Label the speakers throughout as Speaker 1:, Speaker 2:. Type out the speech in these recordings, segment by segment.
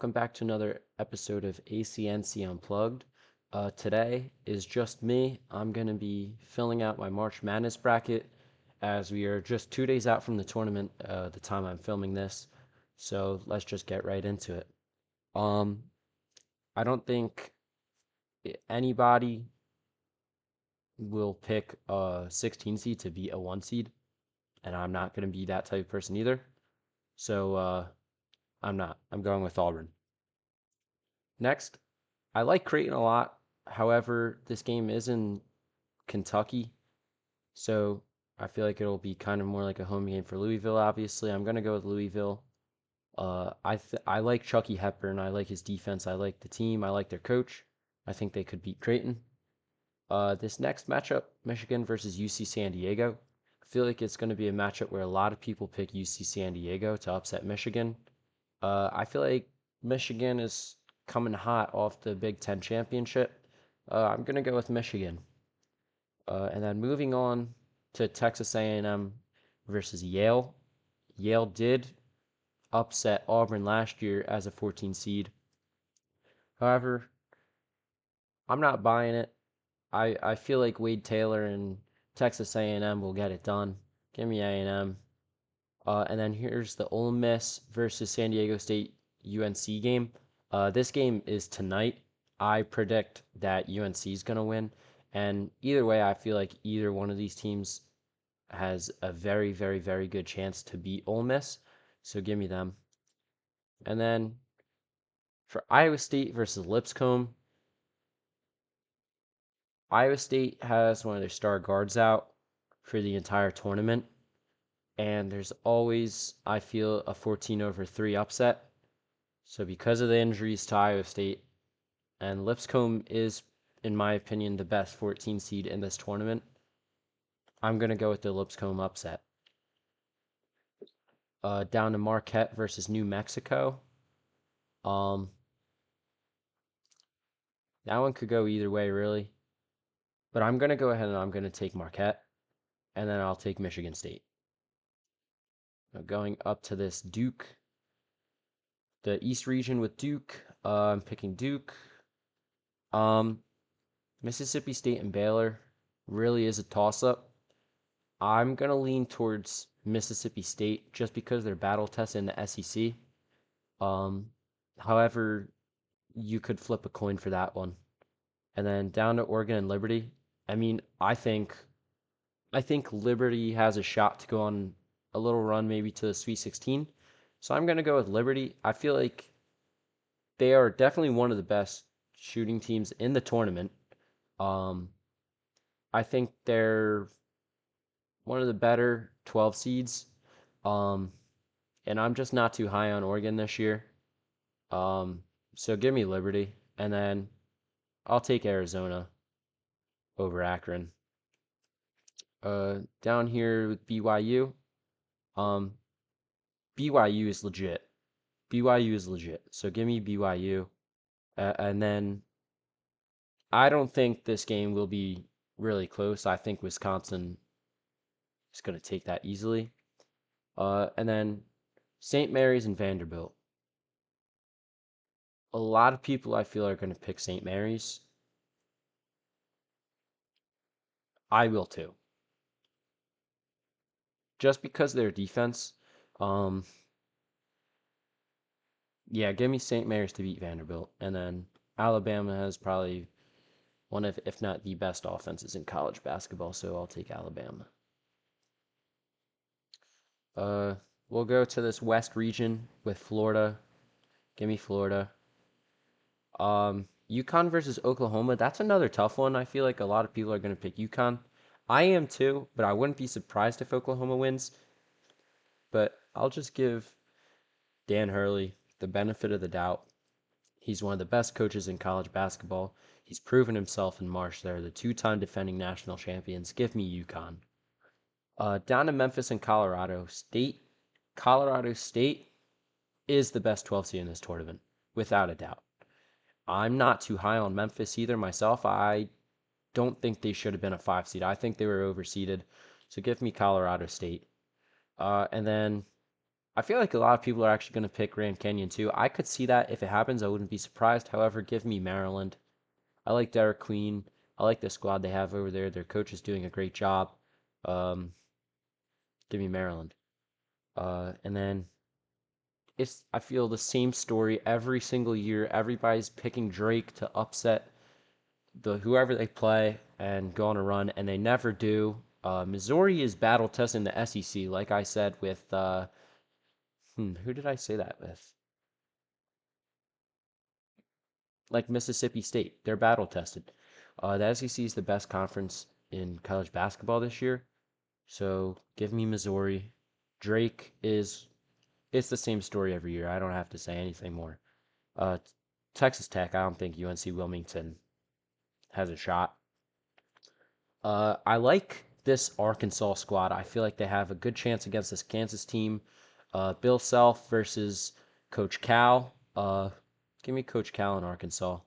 Speaker 1: welcome back to another episode of ACNC Unplugged. Today is just me. I'm going to be filling out my March Madness bracket as we are just 2 days out from the tournament the time I'm filming this. So let's just get right into it. Um, I don't think anybody will pick a 16 seed to beat a 1 seed, and I'm not going to be that type of person either. So I'm not. I'm going with Auburn. Next, I like Creighton a lot. However, this game is in Kentucky, so I feel like it'll be kind of more like a home game for Louisville. Obviously, I'm gonna go with Louisville. I like Chucky Hepburn. I like his defense. I like the team. I like their coach. I think they could beat Creighton. This next matchup, Michigan versus UC San Diego. I feel like it's going to be a matchup where a lot of people pick UC San Diego to upset Michigan. I feel like Michigan is coming hot off the Big Ten championship. I'm gonna go with Michigan. And then moving on to Texas A&M versus Yale. Yale did upset Auburn last year as a 14 seed. However, I'm not buying it. I feel like Wade Taylor and Texas A&M will get it done. Give me A&M. And then here's the Ole Miss versus San Diego State UNC game. This game is tonight. I predict that UNC is going to win. And either way, I feel like either one of these teams has a very, very, very good chance to beat Ole Miss. So give me them. And then for Iowa State versus Lipscomb, Iowa State has one of their star guards out for the entire tournament. And there's always, I feel, a 14-3 upset. So because of the injuries to Iowa State, and Lipscomb is, in my opinion, the best 14 seed in this tournament, I'm going to go with the Lipscomb upset. Down to Marquette versus New Mexico. Um, that one could go either way, really. But I'm going to go ahead and I'm going to take Marquette, and then I'll take Michigan State. Now going up to this Duke, the East region with Duke. I'm picking Duke. Um, Mississippi State and Baylor really is a toss-up. I'm going to lean towards Mississippi State just because they're battle tested in the SEC. However, you could flip a coin for that one. And then down to Oregon and Liberty. I mean, I think Liberty has a shot to go on a little run maybe to the Sweet 16. So I'm going to go with Liberty. I feel like they are definitely one of the best shooting teams in the tournament. Um, I think they're one of the better 12 seeds. Um, and I'm just not too high on Oregon this year. So give me Liberty, and then I'll take Arizona over Akron. Down here with BYU, um, BYU is legit. BYU is legit. So give me BYU, and then I don't think this game will be really close. I think Wisconsin is going to take that easily. And then St. Mary's and Vanderbilt. A lot of people I feel are going to pick St. Mary's. I will too. Just because of their defense. Um, yeah, give me St. Mary's to beat Vanderbilt. And then Alabama has probably one of, if not the best offenses in college basketball, so I'll take Alabama. Uh, we'll go to this West region with Florida. Give me Florida. UConn versus Oklahoma. That's another tough one. I feel like a lot of people are going to pick UConn. I am too, but I wouldn't be surprised if Oklahoma wins. But I'll just give Dan Hurley the benefit of the doubt. He's one of the best coaches in college basketball. He's proven himself in March. They're the two-time defending national champions. Give me UConn. Down to Memphis and Colorado State. Colorado State is the best 12 seed in this tournament, without a doubt. I'm not too high on Memphis either myself. I don't think they should have been a 5 seed. I think they were overseeded. So give me Colorado State. And then I feel like a lot of people are actually going to pick Grand Canyon too. I could see that if it happens. I wouldn't be surprised. However, give me Maryland. I like Derek Queen. I like the squad they have over there. Their coach is doing a great job. Um, give me Maryland. And then it's I feel the same story every single year. Everybody's picking Drake to upset the whoever they play and go on a run, and they never do. Missouri is battle testing the SEC, like I said with who did I say that with? Like Mississippi State, they're battle tested. The SEC is the best conference in college basketball this year, so give me Missouri. Drake is it's the same story every year. I don't have to say anything more. Uh, Texas Tech, I don't think UNC Wilmington has a shot. I like this Arkansas squad. I feel like they have a good chance against this Kansas team. Bill Self versus Coach Cal. Give me Coach Cal in Arkansas.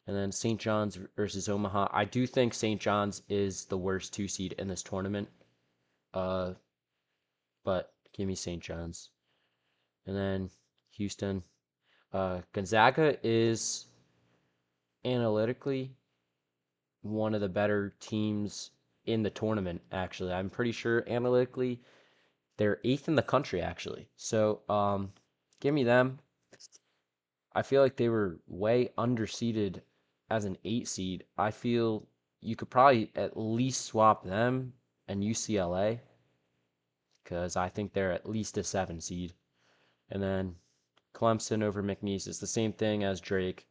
Speaker 1: And then St. John's versus Omaha. I do think St. John's is the worst two seed in this tournament. Uh, but give me St. John's. And then Houston. Gonzaga is analytically one of the better teams in the tournament, actually. I'm pretty sure analytically they're eighth in the country, actually. So give me them. I feel like they were way underseeded as an 8 seed. I feel you could probably at least swap them and UCLA because I think they're at least a 7 seed. And then Clemson over McNeese is the same thing as Drake.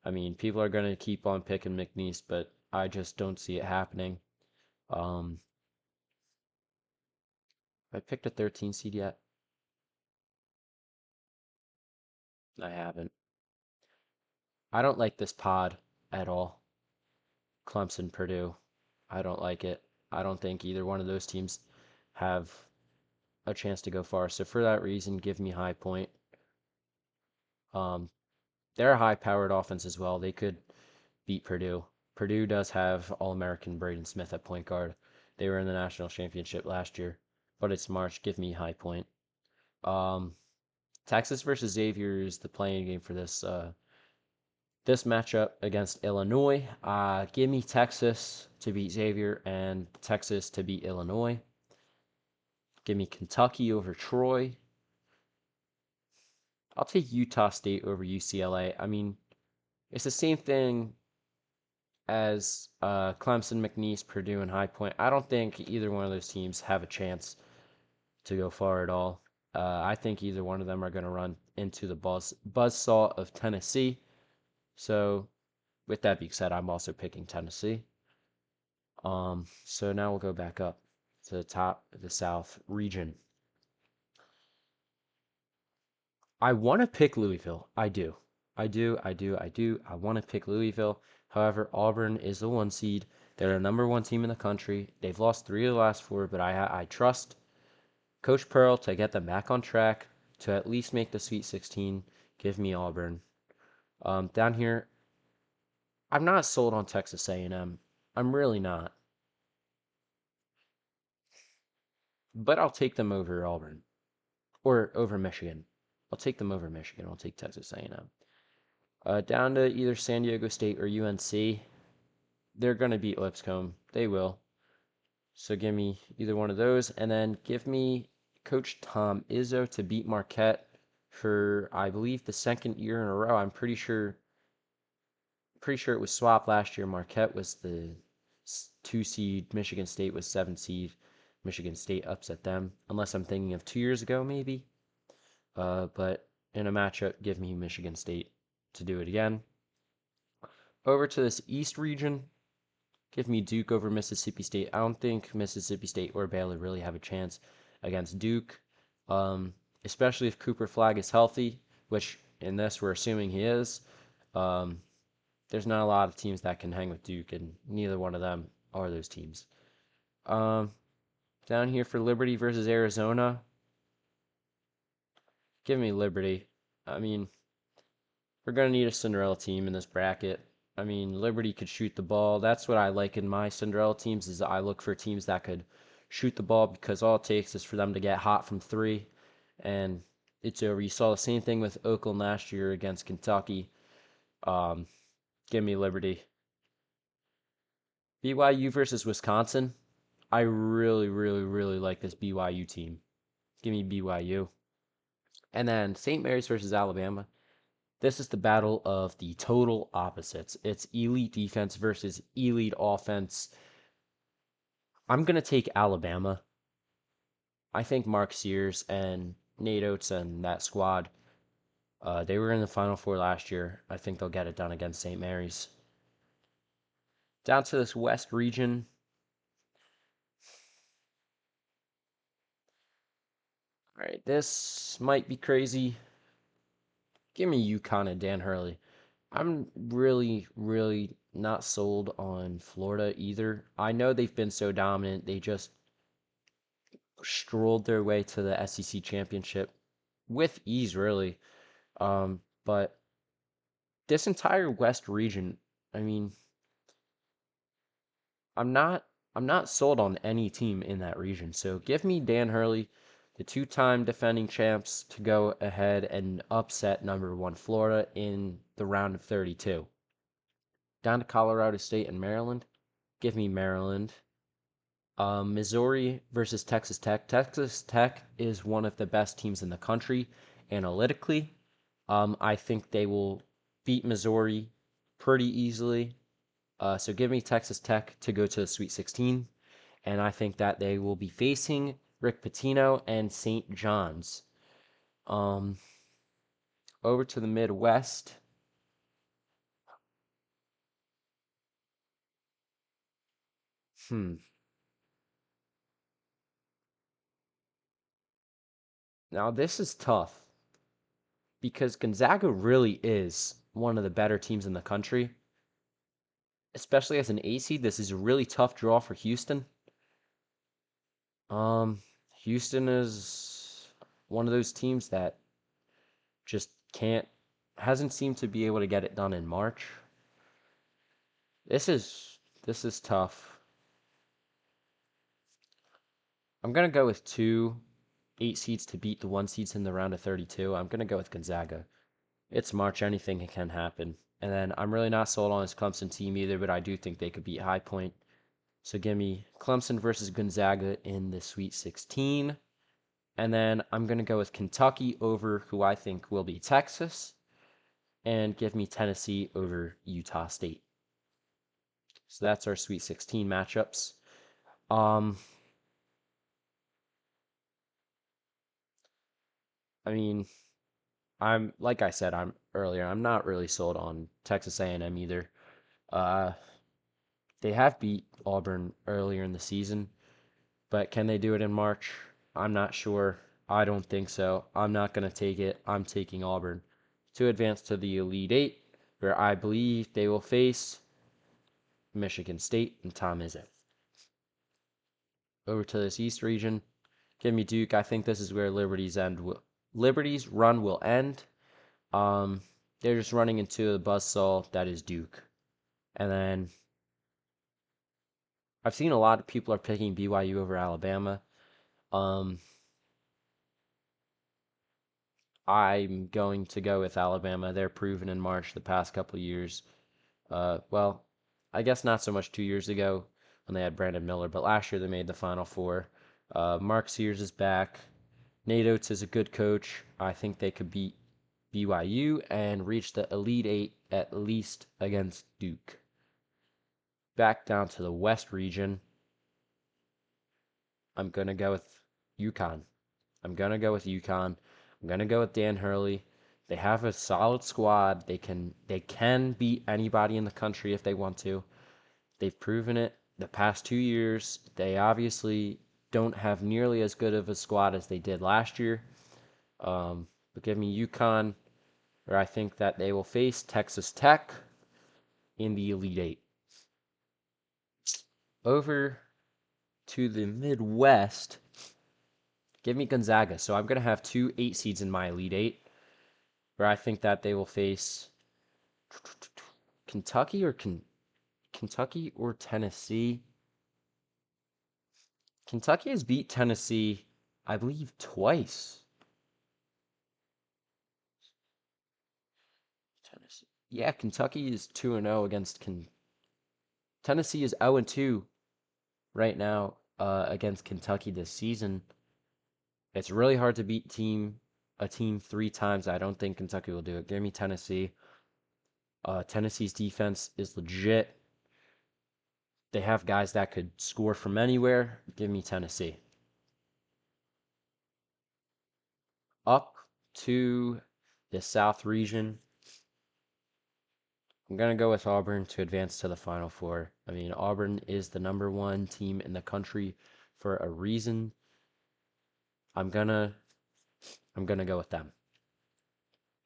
Speaker 1: I mean, people are going to keep on picking McNeese, but I just don't see it happening. Um, I picked a 13 seed yet? I haven't. I don't like this pod at all. Clemson, Purdue. I don't like it. I don't think either one of those teams have a chance to go far. So for that reason, give me High Point. Um, they're a high-powered offense as well. They could beat Purdue. Purdue does have All-American Braden Smith at point guard. They were in the national championship last year, but it's March. Give me High Point. Um, Texas versus Xavier is the playing game for this matchup against Illinois. Give me Texas to beat Xavier and Texas to beat Illinois. Give me Kentucky over Troy. I'll take Utah State over UCLA. I mean, it's the same thing as Clemson, McNeese, Purdue, and High Point. I don't think either one of those teams have a chance to go far at all. I think either one of them are going to run into the buzzsaw of Tennessee. So, with that being said, I'm also picking Tennessee. So now we'll go back up to the top of the South region. I want to pick Louisville. I do. I want to pick Louisville. However, Auburn is the 1 seed. They're the number one team in the country. They've lost 3 of the last 4, but I trust Coach Pearl to get them back on track to at least make the Sweet 16. Give me Auburn. Down here, I'm not sold on Texas A&M. I'm really not. But I'll take them over Auburn or over Michigan. I'll take them over Michigan. I'll take Texas A&M. Down to either San Diego State or UNC. They're going to beat Lipscomb. They will. So give me either one of those. And then give me Coach Tom Izzo to beat Marquette for, I believe, the second year in a row. I'm pretty sure it was swapped last year. Marquette was the 2 seed. Michigan State was 7 seed. Michigan State upset them. Unless I'm thinking of 2 years ago, maybe. But in a matchup, give me Michigan State to do it again. Over to this East region, give me Duke over Mississippi State. I don't think Mississippi State or Baylor really have a chance against Duke, especially if Cooper Flag is healthy, which in this we're assuming he is. Um, there's not a lot of teams that can hang with Duke, and neither one of them are those teams. Um, Down here for Liberty versus Arizona, give me Liberty. I mean, we're going to need a Cinderella team in this bracket. I mean, Liberty could shoot the ball. That's what I like in my Cinderella teams is I look for teams that could shoot the ball because all it takes is for them to get hot from 3 and It's over. You saw the same thing with Oakland last year against Kentucky. Um, Give me Liberty. BYU versus Wisconsin. I really, really, really like this BYU team. Give me BYU. And then St. Mary's versus Alabama. This is the battle of the total opposites. It's elite defense versus elite offense. I'm going to take Alabama. I think Mark Sears and Nate Oates and that squad, they were in the Final Four last year. I think they'll get it done against St. Mary's. Down to this West region. All right, this might be crazy. Give me UConn and Dan Hurley. I'm really, really not sold on Florida either. I know they've been so dominant. They just strolled their way to the SEC championship with ease, really. But this entire West region, I mean, I'm not I'm not sold on any team in that region. So give me Dan Hurley, the two-time defending champs, to go ahead and upset number one Florida in the round of 32. Down to Colorado State and Maryland. Give me Maryland. Missouri versus Texas Tech. Texas Tech is one of the best teams in the country analytically. I think they will beat Missouri pretty easily. So give me Texas Tech to go to the Sweet 16. And I think that they will be facing Rick Pitino and St. John's. Um, Over to the Midwest. Hmm. Now this is tough because Gonzaga really is one of the better teams in the country. Especially as an A seed, this is a really tough draw for Houston. Um, Houston is one of those teams that just hasn't seemed to be able to get it done in March. This is tough. I'm gonna go with two 8 seeds to beat the 1 seeds in the round of 32. I'm gonna go with Gonzaga. It's March, anything can happen. And then I'm really not sold on this Clemson team either, but I do think they could beat High Point. So give me Clemson versus Gonzaga in the Sweet 16. And then I'm going to go with Kentucky over who I think will be Texas. And give me Tennessee over Utah State. So that's our Sweet 16 matchups. Um, I mean, I'm like I said, I'm earlier. I'm not really sold on Texas A&M either. Uh, they have beat Auburn earlier in the season, but can they do it in March? I'm not sure. I don't think so. I'm not going to take it. I'm taking Auburn to advance to the Elite Eight, where I believe they will face Michigan State and Tom Izzo. Over to this East region. Give me Duke. I think this is where Liberty's run will end. Um, they're just running into the buzzsaw that is Duke. And then I've seen a lot of people are picking BYU over Alabama. Um, I'm going to go with Alabama. They're proven in March the past couple of years. Well, I guess not so much 2 years ago when they had Brandon Miller, but last year they made the Final Four. Mark Sears is back. Nate Oates is a good coach. I think they could beat BYU and reach the Elite Eight at least against Duke. Back down to the West region, I'm going to go with UConn. I'm gonna go with UConn. I'm gonna go with Dan Hurley. They have a solid squad. They can beat anybody in the country if they want to. They've proven it the past 2 years. They obviously don't have nearly as good of a squad as they did last year. But give me UConn, where I think that they will face Texas Tech in the Elite Eight. Over to the Midwest, give me Gonzaga. So I'm gonna have two 8 seeds in my Elite Eight, where I think that they will face Kentucky or Kentucky or Tennessee. Kentucky has beat Tennessee, I believe, twice. Yeah, Kentucky is 2-0 against Tennessee is 0-2 right now against Kentucky this season. It's really hard to beat a team 3 times. I don't think Kentucky will do it. Give me Tennessee. Tennessee's defense is legit. They have guys that could score from anywhere. Give me Tennessee. Up to the South region. I'm going to go with Auburn to advance to the Final Four. I mean, Auburn is the #1 team in the country for a reason. I'm gonna go with them.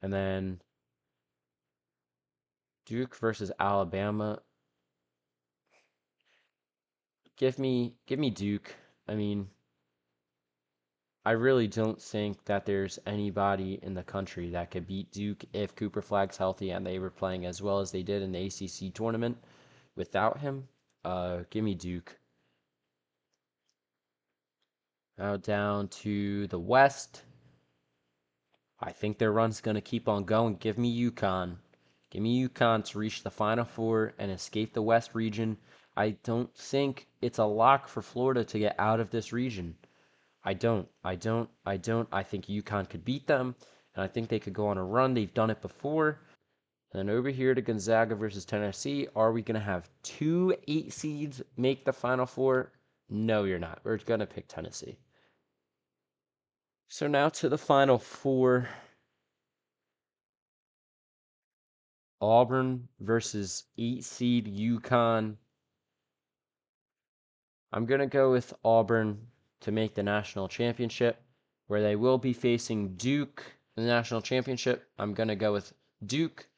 Speaker 1: And then Duke versus Alabama. Give me Duke. I mean, I really don't think that there's anybody in the country that could beat Duke if Cooper Flag's healthy and they were playing as well as they did in the ACC tournament without him. Give me Duke. Now down to the West. I think their run's going to keep on going. Give me UConn. Give me UConn to reach the Final Four and escape the West region. I don't think it's a lock for Florida to get out of this region. I don't. I think UConn could beat them, and I think they could go on a run. They've done it before. And then over here to Gonzaga versus Tennessee. Are we going to have 2 8 seeds make the Final Four? No, you're not. We're going to pick Tennessee. So now to the Final Four. Auburn versus 8 seed UConn. I'm going to go with Auburn to make the national championship, where they will be facing Duke in the national championship. I'm going to go with Duke,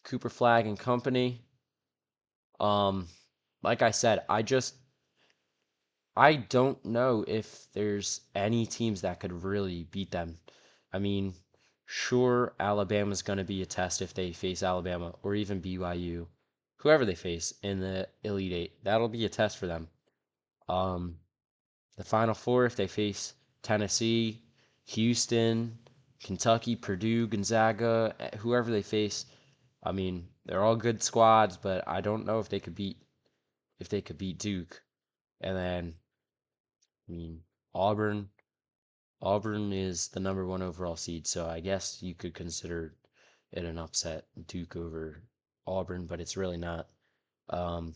Speaker 1: Cooper Flag and company. Um, like I said, I don't know if there's any teams that could really beat them. I mean, sure, Alabama's going to be a test if they face Alabama or even BYU, whoever they face in the Elite Eight. That'll be a test for them. Um, the Final Four, if they face Tennessee, Houston, Kentucky, Purdue, Gonzaga, whoever they face, I mean, they're all good squads, but I don't know if they could beat Duke. And then, I mean, Auburn. Auburn is the #1 overall seed, so I guess you could consider it an upset, Duke over Auburn, but it's really not. Um,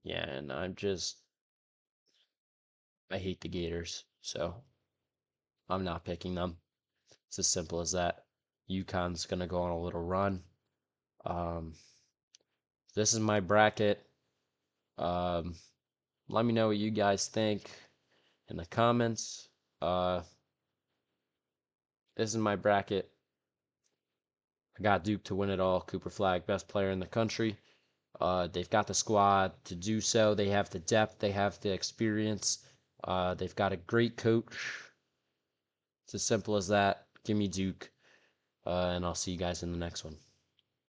Speaker 1: yeah, and I hate the Gators, so I'm not picking them. It's as simple as that. UConn's gonna go on a little run. Um, this is my bracket. Um, let me know what you guys think in the comments. Uh, this is my bracket. I got Duke to win it all. Cooper Flag, best player in the country. They've got the squad to do so. They have the depth. They have the experience. They've got a great coach. It's as simple as that. Give me Duke, and I'll see you guys in the next one.